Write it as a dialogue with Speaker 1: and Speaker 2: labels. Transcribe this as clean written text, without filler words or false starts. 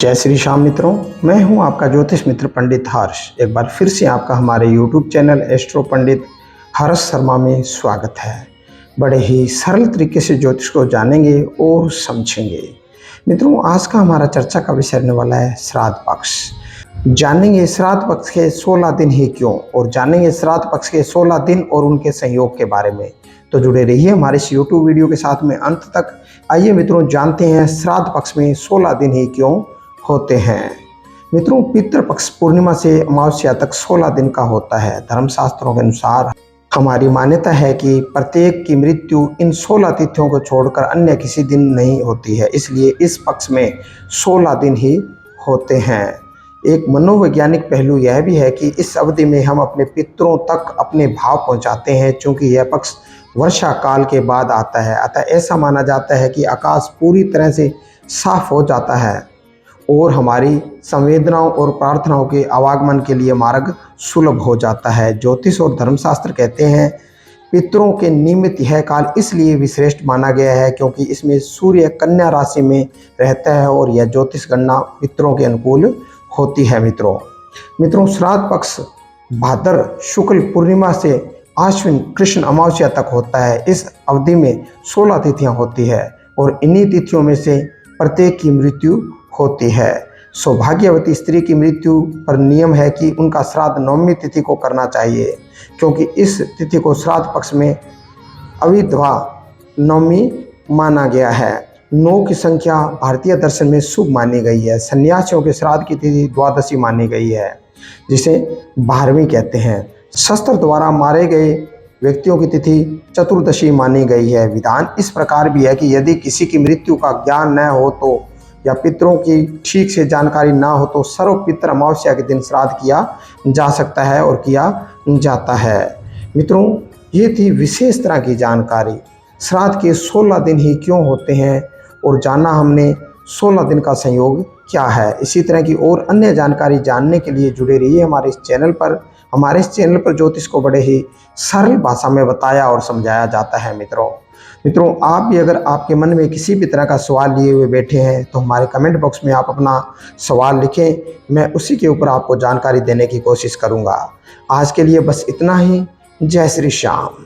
Speaker 1: जय श्री श्याम मित्रों, मैं हूं आपका ज्योतिष मित्र पंडित हर्ष। एक बार फिर से आपका हमारे YouTube चैनल एस्ट्रो पंडित हर्ष शर्मा में स्वागत है। बड़े ही सरल तरीके से ज्योतिष को जानेंगे और समझेंगे। मित्रों, आज का हमारा चर्चा का विषय रहने वाला है श्राद्ध पक्ष। जानेंगे श्राद्ध पक्ष के 16 दिन ही क्यों, और जानेंगे श्राद्ध पक्ष के 16 दिन और उनके संयोग के बारे में। तो जुड़े रहिए हमारे इस YouTube वीडियो के साथ में अंत तक। आइए मित्रों, जानते हैं श्राद्ध पक्ष में 16 दिन ही क्यों होते हैं। मित्रों, पितृपक्ष पूर्णिमा से अमावस्या तक 16 दिन का होता है। धर्मशास्त्रों के अनुसार हमारी मान्यता है कि प्रत्येक की मृत्यु इन 16 तिथियों को छोड़कर अन्य किसी दिन नहीं होती है, इसलिए इस पक्ष में 16 दिन ही होते हैं। एक मनोवैज्ञानिक पहलू यह भी है कि इस अवधि में हम अपने पितरों तक अपने भाव पहुंचाते हैं, क्योंकि यह पक्ष वर्षा काल के बाद आता है। अतः ऐसा माना जाता है कि आकाश पूरी तरह से साफ हो जाता है और हमारी संवेदनाओं और प्रार्थनाओं के आवागमन के लिए मार्ग सुलभ हो जाता है। ज्योतिष और धर्मशास्त्र कहते हैं पितरों के निमित्त यह काल इसलिए विश्रेष्ठ माना गया है क्योंकि इसमें सूर्य कन्या राशि में रहता है और यह ज्योतिष गणना पितरों के अनुकूल होती है। मित्रों, श्राद्ध पक्ष भाद्र शुक्ल पूर्णिमा से आश्विन कृष्ण अमावस्या तक होता है। इस अवधि में 16 तिथियां होती है और इन्हीं तिथियों में से प्रत्येक की मृत्यु होती है। सौभाग्यवती स्त्री की मृत्यु पर नियम है कि उनका श्राद्ध नवमी तिथि को करना चाहिए, क्योंकि इस तिथि को श्राद्ध पक्ष में अविधवा नवमी माना गया है। 9 की संख्या भारतीय दर्शन में शुभ मानी गई है। सन्यासियों के श्राद्ध की तिथि द्वादशी मानी गई है, जिसे 12वीं कहते हैं। शस्त्र द्वारा मारे गए व्यक्तियों की तिथि चतुर्दशी मानी गई है। विधान इस प्रकार भी है कि यदि किसी की मृत्यु का ज्ञान न हो तो या पितरों की ठीक से जानकारी ना हो तो सर्व पितृ अमावस्या के दिन श्राद्ध किया जा सकता है और किया जाता है। मित्रों, ये थी विशेष तरह की जानकारी। श्राद्ध के 16 दिन ही क्यों होते हैं और जाना हमने 16 दिन का संयोग क्या है। इसी तरह की और अन्य जानकारी जानने के लिए जुड़े रहिए हमारे इस चैनल पर। हमारे इस चैनल पर ज्योतिष को बड़े ही सरल भाषा में बताया और समझाया जाता है। मित्रों, आप भी अगर आपके मन में किसी भी तरह का सवाल लिए हुए बैठे हैं तो हमारे कमेंट बॉक्स में आप अपना सवाल लिखें। मैं उसी के ऊपर आपको जानकारी देने की कोशिश करूंगा। आज के लिए बस इतना ही। जय श्री श्याम।